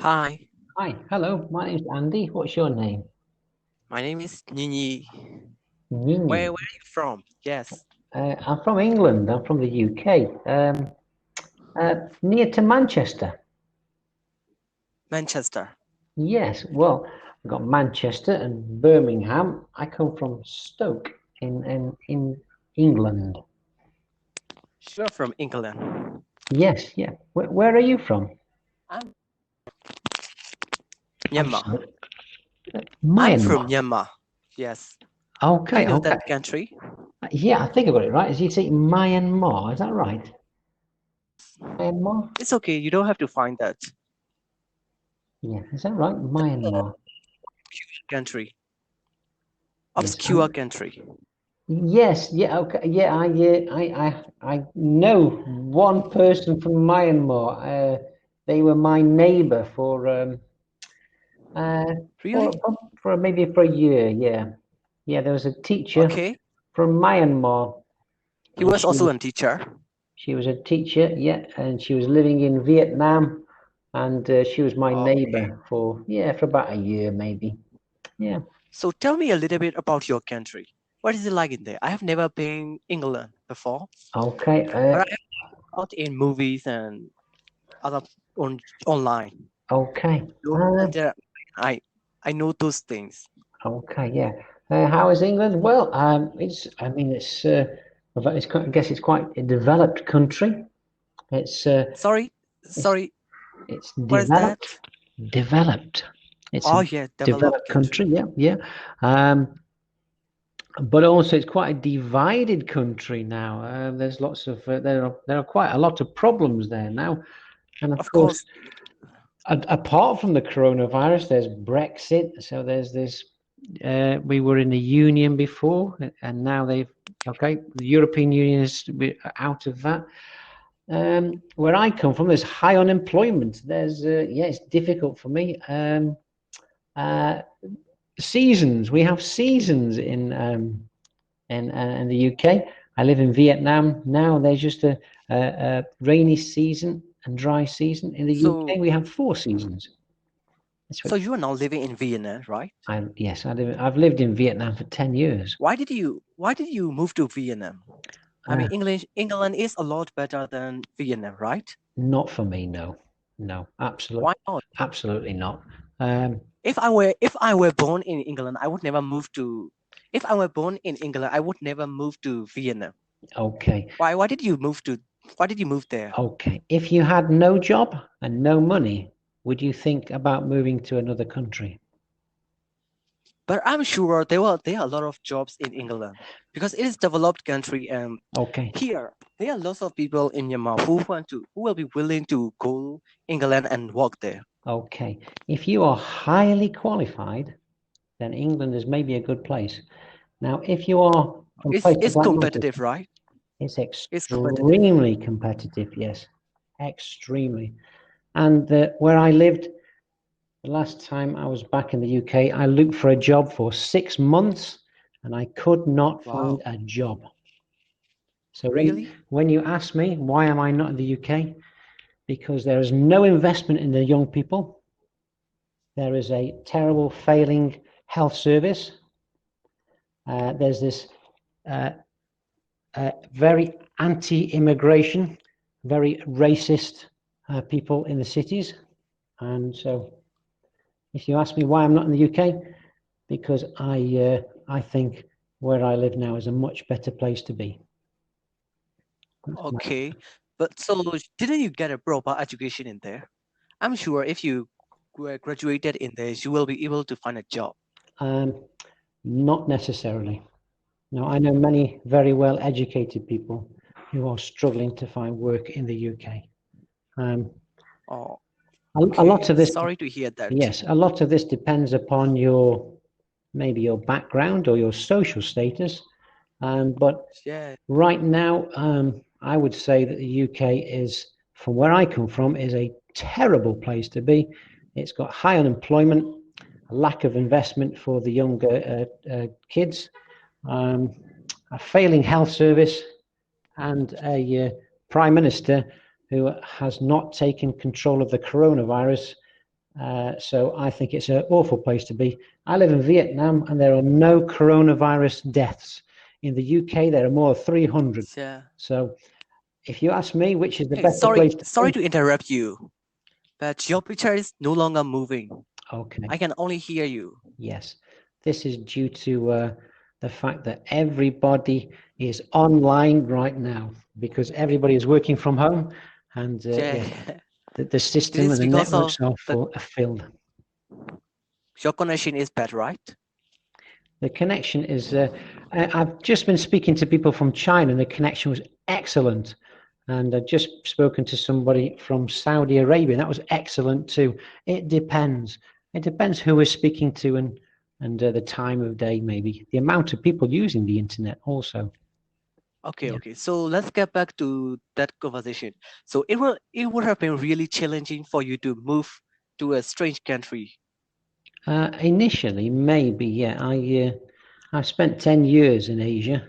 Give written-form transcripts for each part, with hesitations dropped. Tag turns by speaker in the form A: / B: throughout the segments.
A: Hi,
B: Hi, hello, my name's Andy. What's your name?
A: my name is Nini.
B: Nini.
A: Where are you from? Yes,
B: I'm from England. I'm from the UK, near to Manchester.
A: Manchester.
B: Yes, well, I've got Manchester and Birmingham. I come from Stoke in England.
A: You're from England.
B: Yes, yeah. Where are you from?
A: I'm
B: I'm
A: Myanmar.
B: sorry.
A: I'm from
B: Myanmar.
A: Myanmar. Yes. Do you
B: Okay,
A: know
B: okay.
A: that country?
B: Yeah, I think I got it right. Is you say Myanmar? Is that right? Myanmar?
A: It's okay. You don't have to find that
B: Yeah, is that right? Myanmar.
A: country.
B: Yes.
A: Obscure country.
B: Yes, yeah, okay, yeah, I know one person from Myanmar. They were my neighbor uh, for,
A: Really?
B: for for maybe for a year. Yeah, yeah. There was a teacher
A: Okay.
B: from Myanmar,
A: He
B: and
A: was also a teacher.
B: she was a teacher. Yeah, and she was living in Vietnam, and she was my
A: Okay.
B: neighbor for about a year maybe. Yeah.
A: So tell me a little bit about your country. What is it like in there? I have never been England before,
B: Okay.
A: but I have out in movies and other online.
B: Okay.
A: And there, I I know those things.
B: Okay, yeah. How is England? Well, I mean, I guess it's quite a developed country. It's, uh,
A: Sorry,
B: it's,
A: sorry.
B: it's
A: What is that?
B: developed. It's a
A: Oh yeah, developed
B: developed country.
A: country.
B: Yeah, yeah. Um, but also it's quite a divided country now. There's lots of there are quite a lot of problems there now, and of
A: Of
B: course,
A: course.
B: apart from the coronavirus, there's Brexit. So there's this. We were in the Union before, and now the European Union is out of that. Where I come from, there's high unemployment. Yeah, it's difficult for me. Uh, Seasons. We have seasons in the UK. I live in Vietnam now. There's just a rainy season and dry season. In the UK,
A: So
B: we have four seasons. That's what
A: so you are now living in Vienna, right?
B: yes, I've lived in Vietnam for 10 years.
A: Why did you move to Vienna? I mean
B: Uh,
A: England is a lot better than Vienna, right?
B: Not for me, no. No,
A: Why not?
B: absolutely not. Um,
A: If I were born in England, I would never move to if I were born in England, I would never move to Vienna.
B: okay,
A: Why did you move there?
B: okay. If you had no job and no money, would you think about moving to another country?
A: But I'm sure there are a lot of jobs in England because it is developed country and
B: Okay,
A: here there are lots of people in Myanmar who will be willing to go England and work there.
B: okay. If you are highly qualified, then England is maybe a good place. Now, if you are from
A: It's
B: places
A: it's
B: like
A: competitive,
B: Manchester,
A: right?
B: it's
A: It's competitive.
B: extremely competitive, yes, extremely. And where I lived, the last time I was back in the UK, I looked for a job for 6 months and I could not find
A: Wow.
B: a job. So
A: Really?
B: when you ask me why am I not in the UK, because there is no investment in the young people. There is a terrible failing health service. There's this uh, very anti-immigration, very racist people in the cities. And so if you ask me why I'm not in the UK, because I think where I live now is a much better place to be. That's my,
A: Okay. But so didn't you get a proper education in there? I'm sure if you were graduated in there, you will be able to find a job.
B: um, Not necessarily. No, I know many very well educated people who are struggling to find work in the UK. Um,
A: Oh,
B: a lot
A: okay.
B: of this,
A: Sorry to hear that.
B: yes, a lot of this depends upon your maybe your background or your social status. But
A: Yeah.
B: right now, I would say that the UK is, from where I come from, is a terrible place to be. It's got high unemployment, a lack of investment for the younger kids, um, a failing health service, and a prime minister who has not taken control of the coronavirus So I think it's an awful place to be. I live in Vietnam, and there are no coronavirus deaths. In the UK, there are more than 300.
A: Yeah.
B: So if you ask me, which is the
A: Hey,
B: better
A: sorry,
B: place to
A: sorry
B: be?
A: to interrupt you, but your picture is no longer moving.
B: Okay,
A: I can only hear you.
B: yes. This is due to the fact that everybody is online right now because everybody is working from home, and
A: Yeah,
B: yeah, the
A: this
B: system
A: is
B: and the
A: because
B: networks
A: of
B: are,
A: the
B: full, are filled.
A: your connection is bad, right?
B: The connection is, I've just been speaking to people from China, and the connection was excellent. And I've just spoken to somebody from Saudi Arabia, and that was excellent too. It depends. It depends who we're speaking to, and the time of day, maybe. The amount of people using the internet also.
A: Okay,
B: Yeah.
A: okay. So let's get back to that conversation. So it would have been really challenging for you to move to a strange country.
B: Initially, maybe, yeah. I spent 10 years in Asia,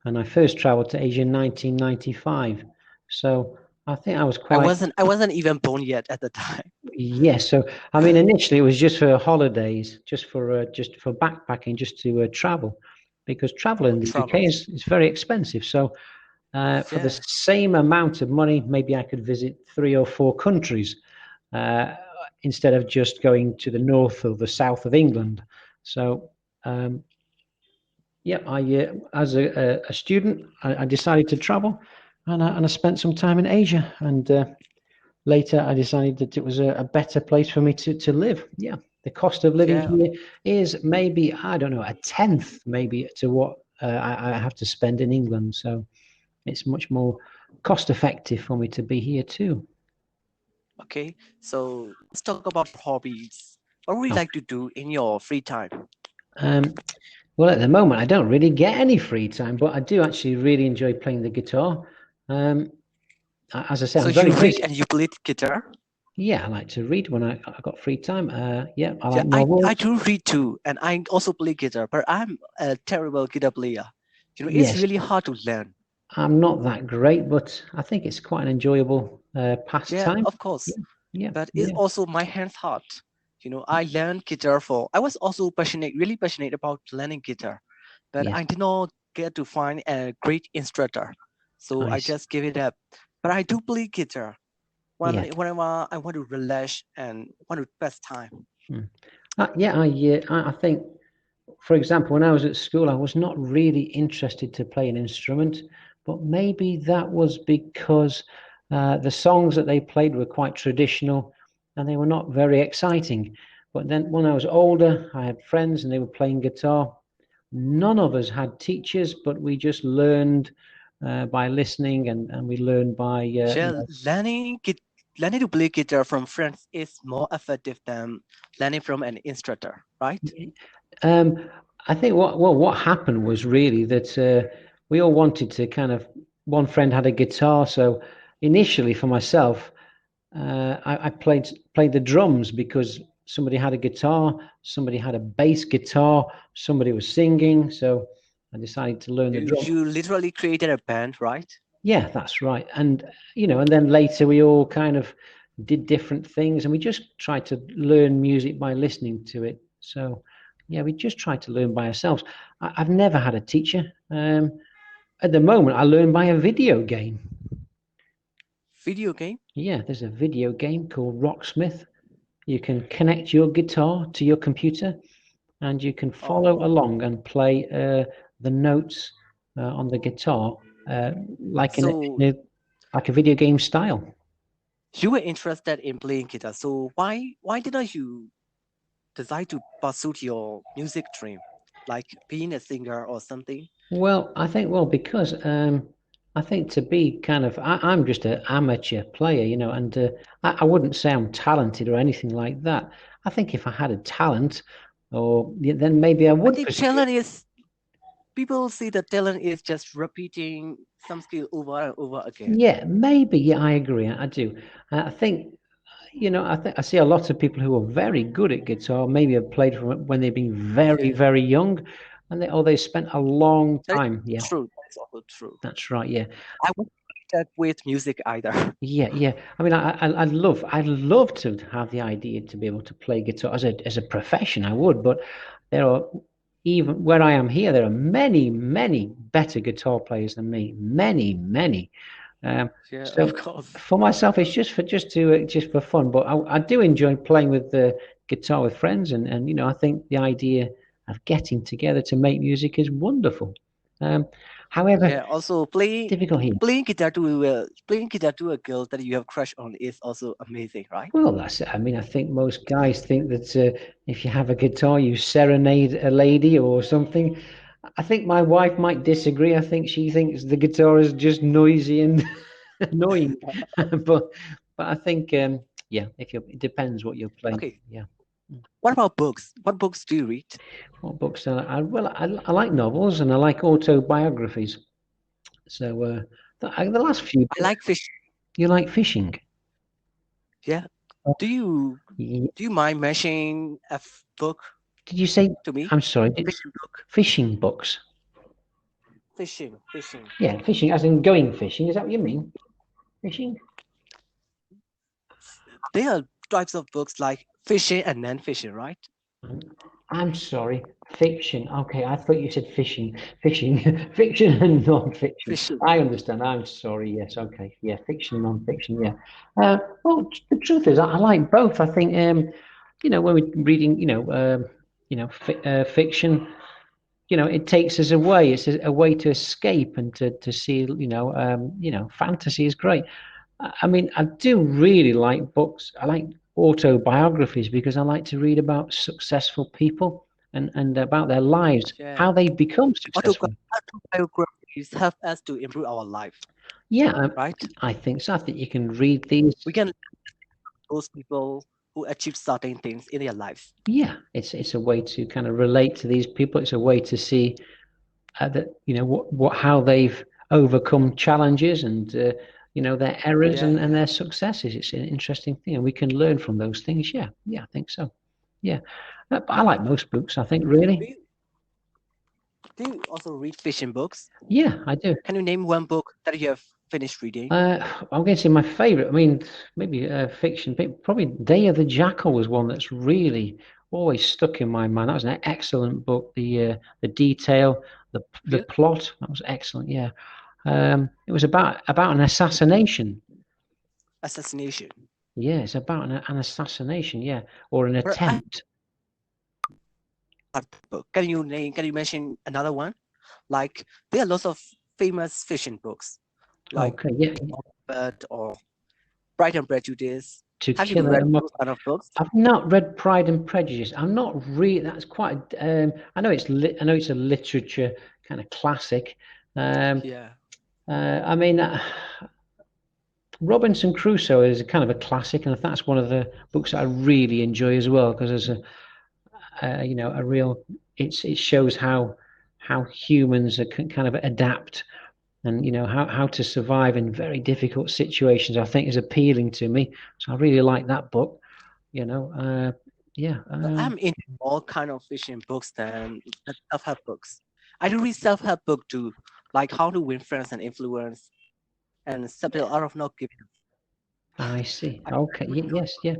B: and I first traveled to Asia in 1995. So I think I was quite.
A: I wasn't even born yet at the time.
B: Yes, so I mean, initially it was just for holidays, just for backpacking, just to travel, because travel
A: Oh,
B: in the UK
A: travel.
B: is very expensive. So for the
A: Yeah,
B: same amount of money, maybe I could visit 3 or 4 countries uh, instead of just going to the north or the south of England. So um, yeah, I as a student, I decided to travel, and I spent some time in Asia, and later I decided that it was a better place for me to live. Yeah, the cost of living
A: yeah.
B: here is maybe, I don't know, a tenth maybe to what I have to spend in England. So it's much more cost effective for me to be here too.
A: Okay. So let's talk about your hobbies. What would you
B: Oh,
A: like to do in your free time?
B: um, well, at the moment I don't really get any free time, but I do actually really enjoy playing the guitar. Um, as I say,
A: So
B: I'm
A: you
B: very
A: read
B: busy.
A: and you play guitar?
B: Yeah, I like to read when I got free time. Yeah, I
A: Yeah,
B: like
A: I
B: novels.
A: do read too, and I also play guitar, but I'm a terrible guitar player. You know, it's
B: Yes,
A: really hard to learn.
B: I'm not that great, but I think it's quite an enjoyable
A: Yeah,
B: pastime.
A: of
B: Yeah,
A: course.
B: yeah,
A: But it's
B: yeah,
A: also my hands hard. You know, I learned guitar for I was also passionate, really passionate about learning guitar, but
B: yes.
A: I did not get to find a great instructor. So
B: I
A: I
B: see.
A: just gave it up. But I do play guitar
B: Yeah.
A: whenever I want to relax and want to pass time.
B: Mm. Yeah, I think, for example, when I was at school, I was not really interested to play an instrument, but maybe that was because the songs that they played were quite traditional and they were not very exciting. But then when I was older, I had friends and they were playing guitar. None of us had teachers, but we just learned by listening, and we learned by,
A: Yeah, learning to play guitar from friends is more effective than learning from an instructor, right?
B: Um, I think what happened was really that we all wanted to kind of. One friend had a guitar, so initially for myself, I played the drums because somebody had a guitar, somebody had a bass guitar, somebody was singing, so I decided to learn the drum.
A: You literally created a band, right?
B: Yeah, that's right. And and then later we all kind of did different things, and we just tried to learn music by listening to it. So, yeah, we just tried to learn by ourselves. I've never had a teacher. At the moment, I learn by a video game.
A: Video game.
B: Yeah, there's a video game called Rocksmith. You can connect your guitar to your computer, and you can follow
A: Oh,
B: along and play the notes on the guitar like
A: so
B: like a video game style.
A: you were interested in playing guitar. So why didn't you decide to pursue your music dream, like being a singer or something?
B: Well, I think because I think to be kind of I'm just an amateur player, and I wouldn't say I'm talented or anything like that. I think if I had a talent, or yeah, then maybe I
A: I
B: would
A: think
B: pursue it.
A: talent is people see that talent is just repeating some skill over and over again.
B: Yeah, maybe. Yeah, I agree. I do. I think I think I see a lot of people who are very good at guitar. Maybe have played from when they've been very
A: Yeah,
B: very young, and they spent a long
A: that's
B: time. Yeah,
A: true. That's also true.
B: that's right. Yeah.
A: I was that with music either.
B: Yeah, yeah. I mean, I'd love to have the idea to be able to play guitar as a profession. I would, but there are even where I am here, there are many, many better guitar players than me. Many, many.
A: Yeah, of
B: So
A: course.
B: for myself, it's just for fun. But I do enjoy playing with the guitar with friends, and I think the idea of getting together to make music is wonderful. Um, however,
A: Yeah, also playing
B: difficult here.
A: playing guitar to a girl that you have crush on is also amazing, right?
B: Well, that's it. I mean, I think most guys think that if you have a guitar, you serenade a lady or something. I think my wife might disagree. I think she thinks the guitar is just noisy and annoying. But I think yeah, if you it depends what you're playing.
A: Okay.
B: Yeah.
A: What about books? What books do you read?
B: What books? Well, I like novels and I like autobiographies. So the last few
A: I like fish.
B: you like fishing.
A: Yeah. Do you
B: Ye-
A: do you mind mentioning book
B: Did you say?
A: to me?
B: I'm sorry.
A: Fishing book.
B: Fishing books.
A: Fishing.
B: Yeah, fishing, as in going fishing. Is that what you mean? Fishing?
A: There are types of books like fishing and non-fishing, right?
B: I'm sorry. Fiction. Okay, I thought you said fishing. Fishing. Fiction and non-fiction.
A: Fishing.
B: I understand. I'm sorry. Yes. Okay. Yeah. Fiction, non-fiction. Yeah. Well, the truth is, I like both. I think, when we're reading, fiction, it takes us away. It's a way to escape and to see, fantasy is great. I mean, I do really like books. I like autobiographies because I like to read about successful people and about their lives,
A: Yeah.
B: how they become successful.
A: Autobiographies help us to improve our life,
B: Yeah,
A: right?
B: I think so. I think you can read these.
A: We can those people who achieve certain things in their lives.
B: Yeah, it's a way to kind of relate to these people. It's a way to see that what how they've overcome challenges and their errors
A: Yeah,
B: and
A: yeah.
B: their successes. It's an interesting thing, and we can learn from those things. Yeah, yeah, I think so. Yeah, but I like most books. I think really.
A: Do you, do you also read fiction books?
B: Yeah, I do.
A: Can you name one book that you have finished reading?
B: I'm going to say my favorite. I mean, maybe fiction, but probably Day of the Jackal was one that's really always stuck in my mind. That was an excellent book. The detail, the
A: Yeah.
B: plot, that was excellent. Yeah. It was about an assassination.
A: Assassination.
B: Yeah, it's about an assassination. Yeah, or an
A: But I
B: attempt.
A: have that book. Can you mention another one? Like there are lots of famous fiction books, like
B: Okay, yeah,
A: But or Pride and Prejudice.
B: To
A: Have you
B: Kill a
A: read
B: Moth.
A: those kind of books?
B: I've not read Pride and Prejudice. I'm not really. That's quite. I know I know it's a literature kind of classic. Um,
A: Yeah.
B: I mean, Robinson Crusoe is a kind of a classic, and that's one of the books that I really enjoy as well because there's a real. It shows how humans are kind of adapt and how to survive in very difficult situations. I think is appealing to me, so I really like that book. You know, yeah.
A: But I'm into all kind of fiction books than self-help books. I do read self-help book too, like How to Win Friends and Influence and Subtle Art of Not Giving.
B: I see.
A: I
B: Okay.
A: really know.
B: Yes. Yeah.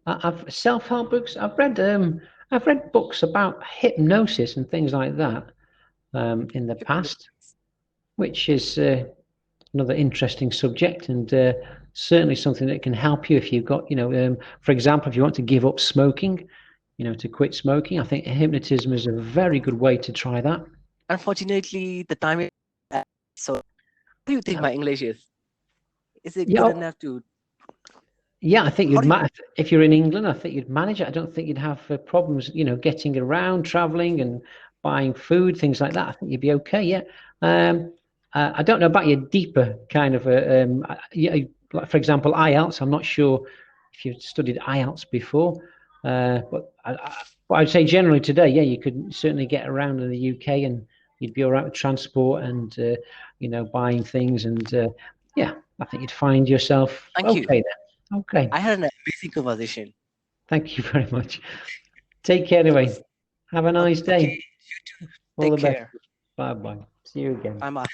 B: I've self-help books. I've read books about hypnosis and things like that in the past, which is another interesting subject and certainly something that can help you if you've got, for example, if you want to give up smoking, to quit smoking. I think hypnotism is a very good way to try that.
A: Unfortunately, the time is so. What do you think
B: Uh,
A: my English is? Is it
B: yeah,
A: good enough to?
B: yeah, I think
A: How
B: you'd
A: do you?
B: if you're in England, I think you'd manage it. I don't think you'd have problems, getting around, traveling, and buying food, things like that. I think you'd be okay. Yeah. Um, I don't know about your deeper kind of, yeah, like for example, IELTS. I'm not sure if you've studied IELTS before, but I'd say generally today, yeah, you could certainly get around in the UK and you'd be all right with transport and buying things and yeah, I think you'd find yourself
A: Thank you.
B: okay there. Okay.
A: I had an amazing conversation.
B: Thank you very much. Take care anyway. Have a nice
A: Okay,
B: day. All
A: take
B: the best.
A: care.
B: Bye bye. See you again.
A: Bye bye.